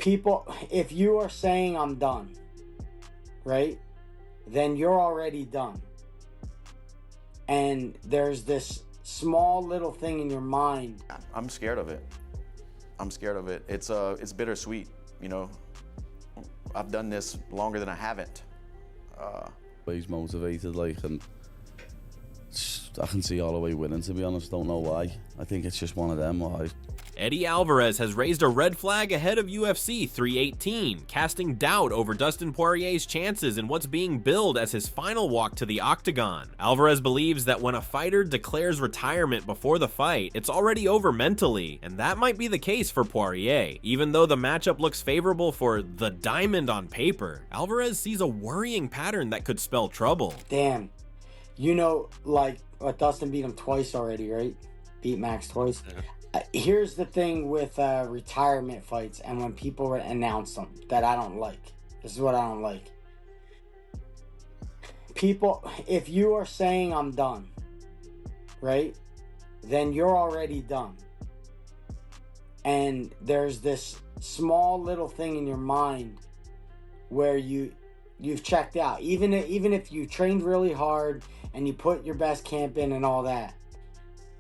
People, if you are saying I'm done, right, then you're already done. And there's this small little thing in your mind. I'm scared of it. I'm scared of it. It's bittersweet, you know. I've done this longer than I haven't. He's motivated, like, and I can see Holloway winning, to be honest. Don't know why. I think it's just one of them. Eddie Alvarez has raised a red flag ahead of UFC 318, casting doubt over Dustin Poirier's chances in what's being billed as his final walk to the octagon. Alvarez believes that when a fighter declares retirement before the fight, it's already over mentally, and that might be the case for Poirier. Even though the matchup looks favorable for the Diamond on paper, Alvarez sees a worrying pattern that could spell trouble. Damn. You know, like, Dustin beat him twice already, right? Beat Max twice. Yeah. Here's the thing with retirement fights and when people announce them that I don't like. This is what I don't like. People, if you are saying I'm done, right, then you're already done. And there's this small little thing in your mind where you've checked out. Even if you trained really hard and you put your best camp in and all that.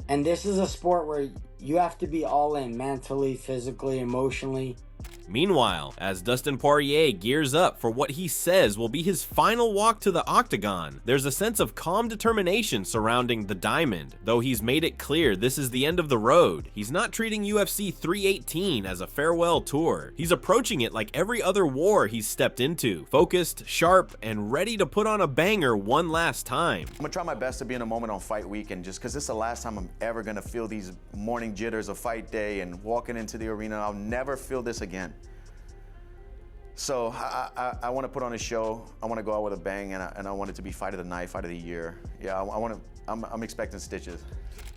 And this is a sport where you have to be all in mentally, physically, emotionally. Meanwhile, as Dustin Poirier gears up for what he says will be his final walk to the octagon, there's a sense of calm determination surrounding the Diamond. Though he's made it clear this is the end of the road, he's not treating UFC 318 as a farewell tour. He's approaching it like every other war he's stepped into, focused, sharp, and ready to put on a banger one last time. I'm gonna try my best to be in a moment on fight week, and just because this is the last time I'm ever gonna feel these morning jitters of fight day and walking into the arena, I'll never feel this again. So I want to put on a show. I want to go out with a bang, and I want it to be fight of the night, fight of the year. Yeah, I'm expecting stitches.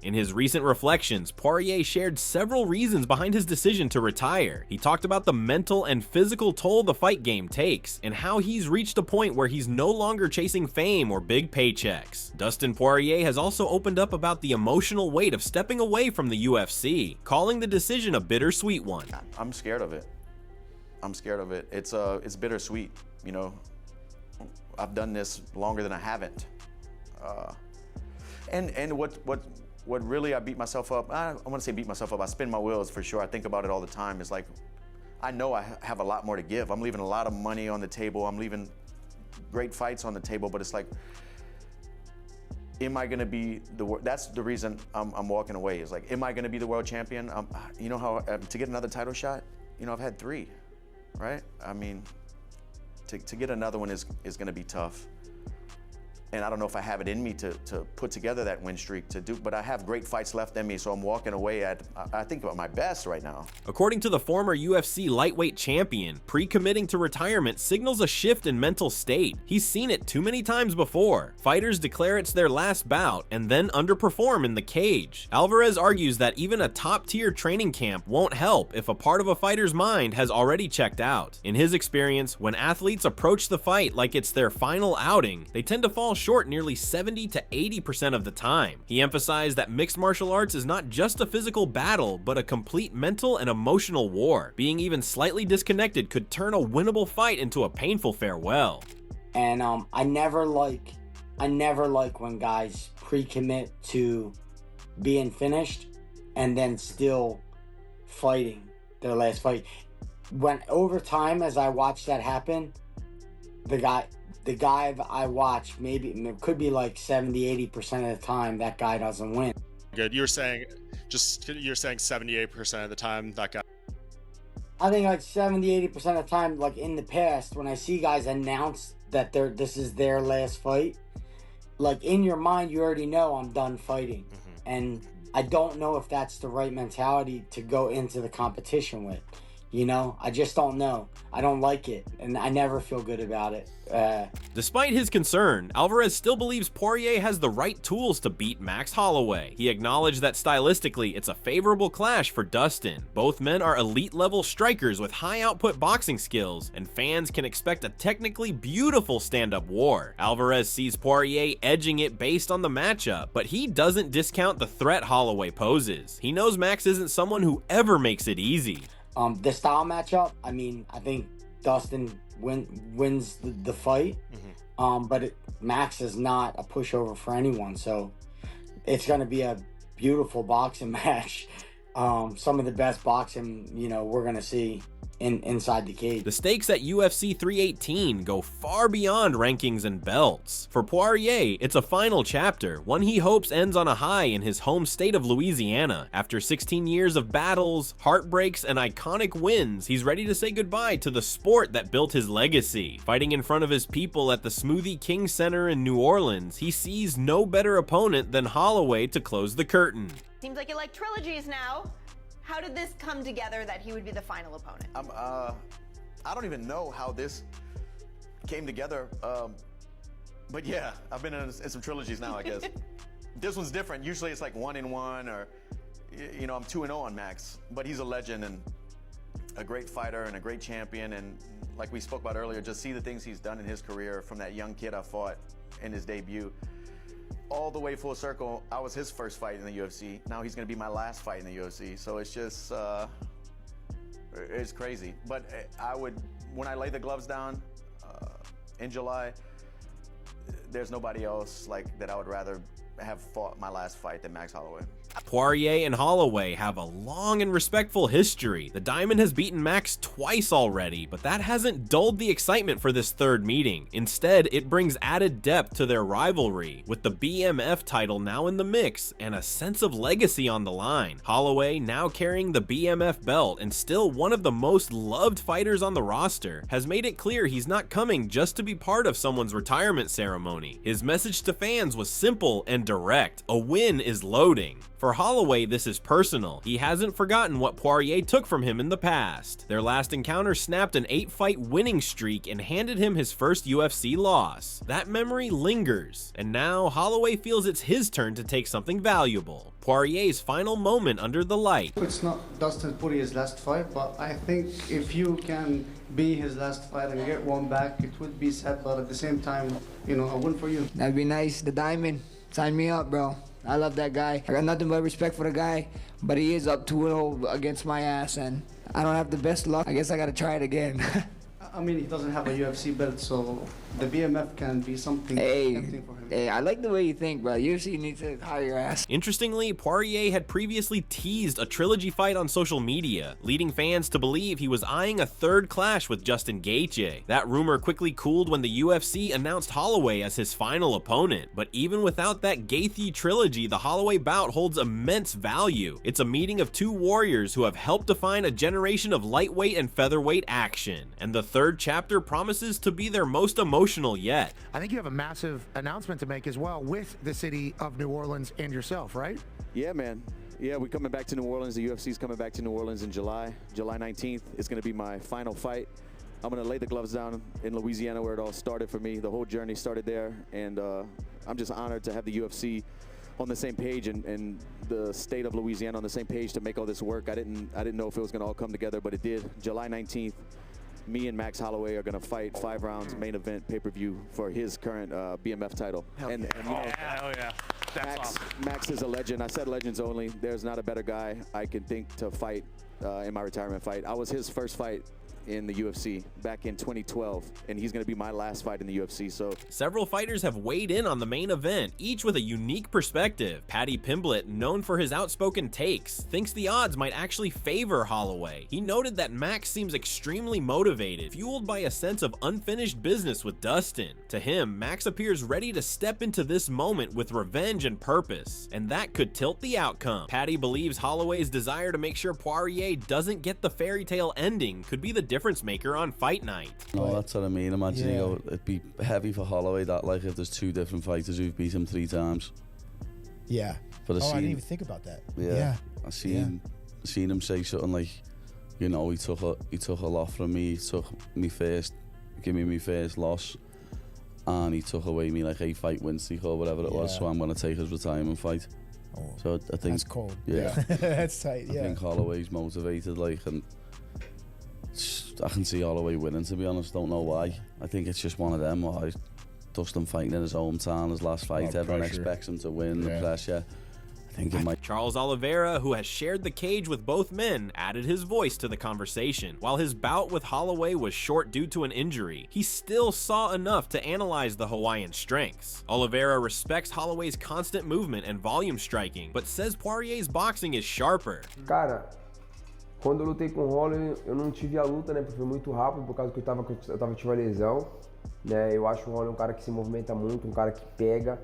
In his recent reflections, Poirier shared several reasons behind his decision to retire. He talked about the mental and physical toll the fight game takes, and how he's reached a point where he's no longer chasing fame or big paychecks. Dustin Poirier has also opened up about the emotional weight of stepping away from the UFC, calling the decision a bittersweet one. I'm scared of it. I'm scared of it. It's bittersweet, you know. I've done this longer than I haven't. And what really I beat myself up, I want to say beat myself up, I spin my wheels for sure. I think about it all the time. It's like, I know I have a lot more to give. I'm leaving a lot of money on the table. I'm leaving great fights on the table, but it's like, am I gonna be that's the reason I'm walking away. Is like, am I gonna be the world champion? You know how, to get another title shot, you know, I've had 3. Right? I mean, to get another one is going to be tough. And I don't know if I have it in me to put together that win streak to do, but I have great fights left in me, so I'm walking away at, I think, about my best right now. According to the former UFC lightweight champion, pre-committing to retirement signals a shift in mental state. He's seen it too many times before. Fighters declare it's their last bout and then underperform in the cage. Alvarez argues that even a top-tier training camp won't help if a part of a fighter's mind has already checked out. In his experience, when athletes approach the fight like it's their final outing, they tend to fall short nearly 70 to 80% of the time. He emphasized that mixed martial arts is not just a physical battle, but a complete mental and emotional war. Being even slightly disconnected could turn a winnable fight into a painful farewell. And I never like when guys pre-commit to being finished and then still fighting their last fight. When over time, as I watched that happen, the guy I watch, maybe it could be like 70-80% of the time that guy doesn't win. Good. You're saying 78% of the time that guy. I think like 70-80% of the time, like in the past, when I see guys announce that this is their last fight, like in your mind you already know I'm done fighting. And I don't know if that's the right mentality to go into the competition with. You know, I just don't know. I don't like it, and I never feel good about it. Despite his concern, Alvarez still believes Poirier has the right tools to beat Max Holloway. He acknowledged that stylistically, it's a favorable clash for Dustin. Both men are elite-level strikers with high-output boxing skills, and fans can expect a technically beautiful stand-up war. Alvarez sees Poirier edging it based on the matchup, but he doesn't discount the threat Holloway poses. He knows Max isn't someone who ever makes it easy. The style matchup, I mean, I think Dustin wins the fight. But Max is not a pushover for anyone, so it's going to be a beautiful boxing match. Some of the best boxing, we're going to see inside the cage. The stakes at UFC 318 go far beyond rankings and belts. For Poirier, it's a final chapter, one he hopes ends on a high in his home state of Louisiana. After 16 years of battles, heartbreaks, and iconic wins, he's ready to say goodbye to the sport that built his legacy. Fighting in front of his people at the Smoothie King Center in New Orleans, he sees no better opponent than Holloway to close the curtain. Seems like you like trilogies now. How did this come together that he would be the final opponent? I don't even know how this came together, but yeah, I've been in some trilogies now, I guess. This one's different. Usually it's like 1-1, or I'm 2-0 on Max, but he's a legend and a great fighter and a great champion, and like we spoke about earlier, just see the things he's done in his career from that young kid I fought in his debut. All the way full circle, I was his first fight in the UFC. Now he's going to be my last fight in the UFC. So it's just, it's crazy. But when I lay the gloves down in July, there's nobody else that I would rather have fought my last fight than Max Holloway. Poirier and Holloway have a long and respectful history. The Diamond has beaten Max twice already, but that hasn't dulled the excitement for this third meeting. Instead, it brings added depth to their rivalry, with the BMF title now in the mix and a sense of legacy on the line. Holloway, now carrying the BMF belt and still one of the most loved fighters on the roster, has made it clear he's not coming just to be part of someone's retirement ceremony. His message to fans was simple and direct: a win is loading. For Holloway, this is personal. He hasn't forgotten what Poirier took from him in the past. Their last encounter snapped an 8-fight winning streak and handed him his first UFC loss. That memory lingers, and now Holloway feels it's his turn to take something valuable: Poirier's final moment under the light. It's not Dustin Poirier's last fight, but I think if you can be his last fight and get one back, it would be sad, but at the same time, a win for you. That'd be nice. The Diamond, sign me up, bro. I love that guy. I got nothing but respect for the guy, but he is up 2-0 against my ass, and I don't have the best luck. I guess I gotta try it again. I mean, he doesn't have a UFC belt, so the BMF can be something tempting for him. Hey, I like the way you think, bro. UFC needs to hire your ass. Interestingly, Poirier had previously teased a trilogy fight on social media, leading fans to believe he was eyeing a third clash with Justin Gaethje. That rumor quickly cooled when the UFC announced Holloway as his final opponent, but even without that Gaethje trilogy, the Holloway bout holds immense value. It's a meeting of two warriors who have helped define a generation of lightweight and featherweight action, and the third chapter promises to be their most emotional yet. I think you have a massive announcement to make as well with the city of New Orleans and yourself, right? Yeah, man. Yeah, we're coming back to New Orleans. The UFC's coming back to New Orleans in July 19th. It's going to be my final fight. I'm going to lay the gloves down in Louisiana, where it all started for me. The whole journey started there, and I'm just honored to have the UFC on the same page and the state of Louisiana on the same page to make all this work. I didn't know if it was going to all come together, but it did. July 19th. Me and Max Holloway are going to fight 5 rounds, main event, pay-per-view for his current BMF title. Hell yeah. That's awesome. Max is a legend. I said legends only. There's not a better guy I can think to fight in my retirement fight. I was his first fight in the UFC back in 2012, and he's going to be my last fight in the UFC. So several fighters have weighed in on the main event, each with a unique perspective. Paddy Pimblett, known for his outspoken takes, thinks the odds might actually favor Holloway. He noted that Max seems extremely motivated, fueled by a sense of unfinished business with Dustin. To him, Max appears ready to step into this moment with revenge and purpose, and that could tilt the outcome. Paddy believes Holloway's desire to make sure Poirier doesn't get the fairy tale ending could be the difference maker on fight night. No, that's what I mean. Imagine it'd be heavy for Holloway that if there's 2 different fighters who've beat him 3 times. Yeah. I didn't even think about that. Yeah. I seen him say something like, he took a lot from me. He took give me my first loss, and he took away me 8-fight win streak or whatever it was. So I'm gonna take his retirement fight. Oh, so I think that's cold. Yeah. That's tight. I think Holloway's motivated, and I can see Holloway winning, to be honest. Don't know why. I think it's just one of them. Dustin fighting in his hometown, his last fight. Everyone expects him to win. The pressure. I think it might. Charles Oliveira, who has shared the cage with both men, added his voice to the conversation. While his bout with Holloway was short due to an injury, he still saw enough to analyze the Hawaiian's strengths. Oliveira respects Holloway's constant movement and volume striking, but says Poirier's boxing is sharper. Cara, quando eu lutei com o Holloway, eu não tive a luta, né, porque foi muito rápido, por causa que eu tive a lesão, né, eu acho o Holloway um cara que se movimenta muito, um cara que pega.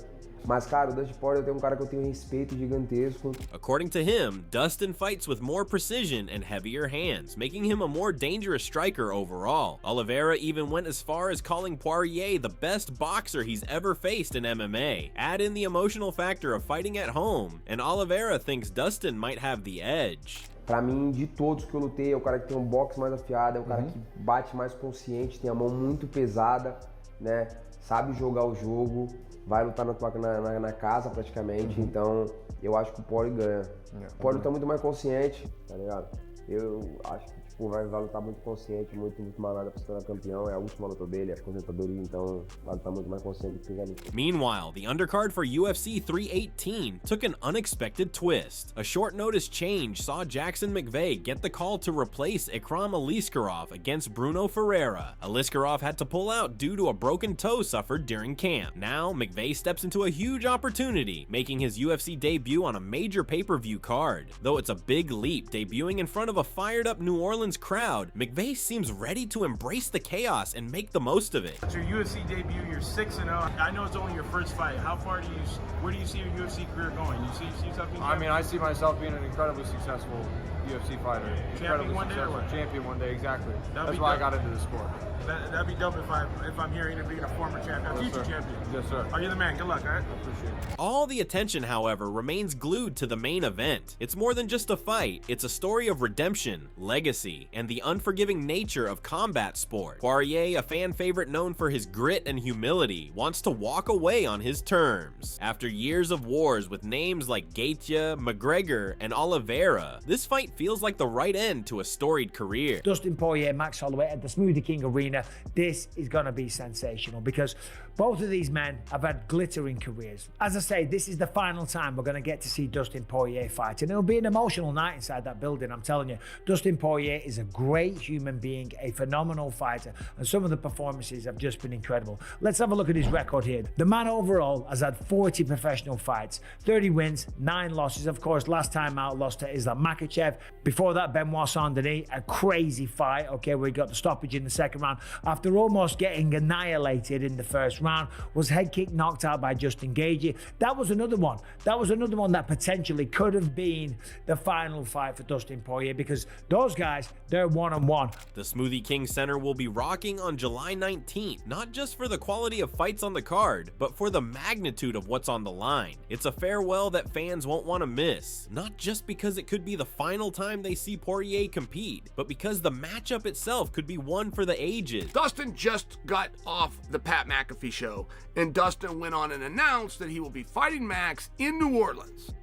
Mas, cara, o Dustin Poirier tem cara que eu tenho respeito gigantesco. According to him, Dustin fights with more precision and heavier hands, making him a more dangerous striker overall. Oliveira even went as far as calling Poirier the best boxer he's ever faced in MMA. Add in the emotional factor of fighting at home, and Oliveira thinks Dustin might have the edge. Pra mim, de todos que eu lutei, é o cara que tem um boxe mais afiado, é o cara que bate mais consciente, tem a mão muito pesada, né? Sabe jogar o jogo. Vai lutar na casa praticamente, então eu acho que o Poirier ganha. O Poirier tá muito mais consciente, tá ligado? Eu acho que tipo, vai lutar muito consciente, muito mais nada pra se tornar campeão. É a última luta dele, é aposentadoria, então vai lutar muito mais consciente do que já lutou. Meanwhile, the undercard for UFC 318 took an unexpected twist. A short notice change saw Jackson McVeigh get the call to replace Ikram Aliskerov against Bruno Ferreira. Aliskerov had to pull out due to a broken toe suffered during camp. Now, McVeigh steps into a huge opportunity, making his UFC debut on a major pay-per-view card. Though it's a big leap debuting in front of a fired-up New Orleans crowd, McVeigh seems ready to embrace the chaos and make the most of it. It's your UFC debut, you're 6-0. I know it's only your first fight. Where do you see your UFC career going? You see yourself being I mean, I see myself being an incredibly successful UFC fighter. Incredibly successful champion one day, exactly. That's why I got into the sport. That'd be dope if I'm hearing you being a former champion, future champion. Yes, sir. Are you the man? Good luck, all right? I appreciate it. All the attention, however, remains glued to the main event. It's more than just a fight, it's a story of redemption, legacy, and the unforgiving nature of combat sport. Poirier, a fan favorite known for his grit and humility, wants to walk away on his terms. After years of wars with names like Gaethje, McGregor, and Oliveira, this fight feels like the right end to a storied career. Dustin Poirier, Max Holloway at the Smoothie King Arena. This is going to be sensational because both of these men have had glittering careers. As I say, this is the final time we're going to get to see Dustin Poirier fight, and it'll be an emotional night inside that building, I'm telling you. Dustin Poirier is a great human being, a phenomenal fighter, and some of the performances have just been incredible. Let's have a look at his record here. The man overall has had 40 professional fights, 30 wins, 9 losses. Of course, last time out lost to Islam Makhachev. Before that, Benoit Saint-Denis, a crazy fight, okay, where he got the stoppage in the second round. After almost getting annihilated in the first round, was head kick knocked out by Justin Gaethje. That was another one. That potentially could have been the final fight for Dustin Poirier because those guys, they're 1-on-1. The Smoothie King Center will be rocking on July 19th, not just for the quality of fights on the card, but for the magnitude of what's on the line. It's a farewell that fans won't want to miss, not just because it could be the final time they see Poirier compete, but because the matchup itself could be one for the ages. Dustin just got off the Pat McAfee show, and Dustin went on and announced that he will be fighting Max in New Orleans.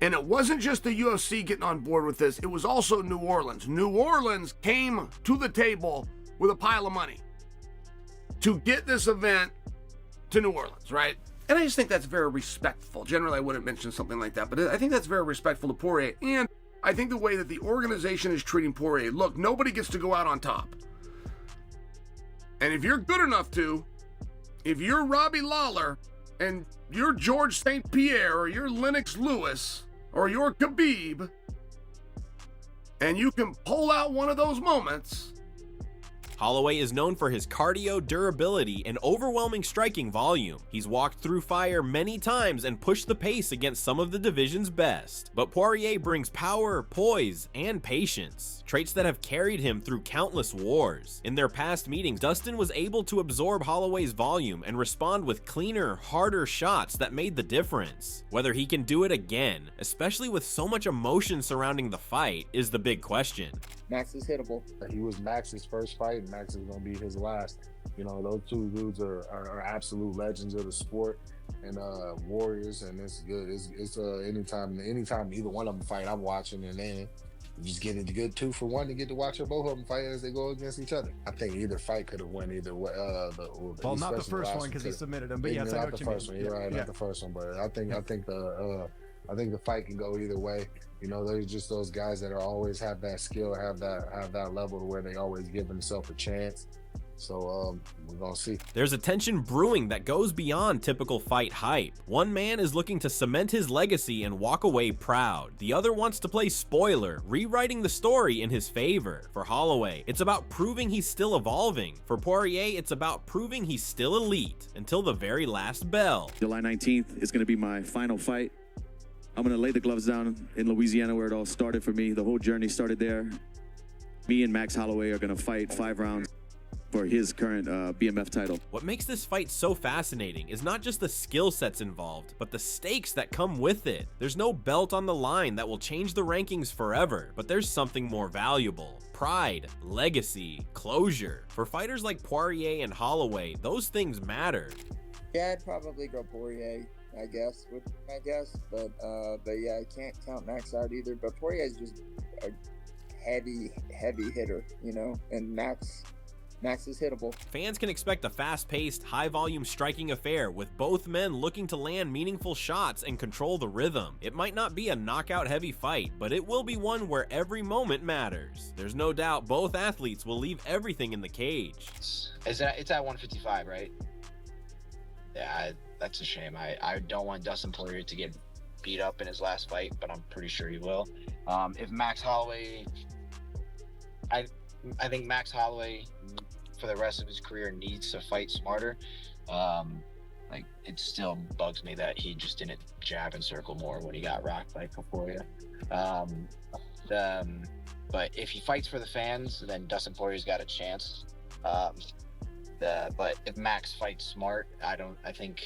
And it wasn't just the UFC getting on board with this, it was also New Orleans. New Orleans came to the table with a pile of money to get this event to New Orleans, right? And I just think that's very respectful. Generally, I wouldn't mention something like that, but I think that's very respectful to Poirier. And I think the way that the organization is treating Poirier, look, nobody gets to go out on top. And if you're good enough to, if you're Robbie Lawler and you're George St. Pierre or you're Lennox Lewis or you're Khabib, and you can pull out one of those moments. Holloway is known for his cardio, durability, and overwhelming striking volume. He's walked through fire many times and pushed the pace against some of the division's best. But Poirier brings power, poise, and patience, traits that have carried him through countless wars. In their past meetings, Dustin was able to absorb Holloway's volume and respond with cleaner, harder shots that made the difference. Whether he can do it again, especially with so much emotion surrounding the fight, is the big question. Max is hittable. He was Max's first fight, and Max is going to be his last. You know, those two dudes are absolute legends of the sport and warriors, and it's good. It's anytime either one of them fight, I'm watching, and then you just get a good 2-for-1 to get to watch both of them fight as they go against each other. I think either fight could have won either way. Well, not the first one because he submitted him, but yes, I know not the first one. You're right, not the first one, but I think I think the fight can go either way. You know, they're just those guys that are always have that skill, have that level to where they always give themselves a chance. So we're gonna see. There's a tension brewing that goes beyond typical fight hype. One man is looking to cement his legacy and walk away proud. The other wants to play spoiler, rewriting the story in his favor. For Holloway, it's about proving he's still evolving. For Poirier, it's about proving he's still elite until the very last bell. July 19th is gonna be my final fight. I'm gonna lay the gloves down in Louisiana where it all started for me. The whole journey started there. Me and Max Holloway are gonna fight 5 rounds for his current BMF title. What makes this fight so fascinating is not just the skill sets involved, but the stakes that come with it. There's no belt on the line that will change the rankings forever, but there's something more valuable. Pride, legacy, closure. For fighters like Poirier and Holloway, those things matter. Yeah, I'd probably go Poirier, I guess, but yeah, I can't count Max out either. But Poirier is just a heavy hitter, you know, and Max is hittable. Fans can expect a fast-paced, high-volume striking affair with both men looking to land meaningful shots and control the rhythm. It might not be a knockout-heavy fight, but it will be one where every moment matters. There's no doubt both athletes will leave everything in the cage. It's at 155, right? Yeah, that's a shame. I don't want Dustin Poirier to get beat up in his last fight, but I'm pretty sure he will. If Max Holloway, I think Max Holloway for the rest of his career needs to fight smarter. Like, it still bugs me that he just didn't jab and circle more when he got rocked by Poirier. But if he fights for the fans, then Dustin Poirier's got a chance. But if Max fights smart, I think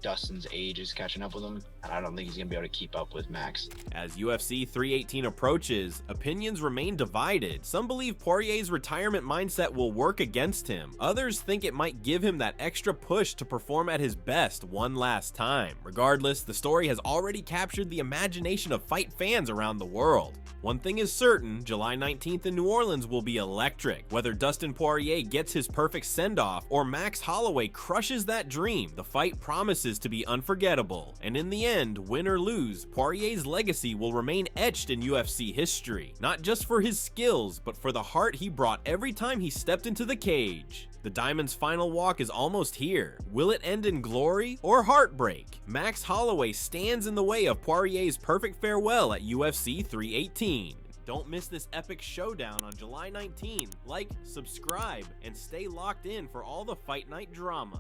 Dustin's age is catching up with him, and I don't think he's gonna be able to keep up with Max. As UFC 318 approaches, opinions remain divided. Some believe Poirier's retirement mindset will work against him. Others think it might give him that extra push to perform at his best one last time. Regardless, the story has already captured the imagination of fight fans around the world. One thing is certain, July 19th in New Orleans will be electric. Whether Dustin Poirier gets his perfect send-off or Max Holloway crushes that dream, the fight promises to be unforgettable. And in the end, win or lose, Poirier's legacy will remain etched in UFC history. Not just for his skills, but for the heart he brought every time he stepped into the cage. The Diamond's final walk is almost here. Will it end in glory or heartbreak? Max Holloway stands in the way of Poirier's perfect farewell at UFC 318. Don't miss this epic showdown on July 19. Like, subscribe, and stay locked in for all the Fight Night drama.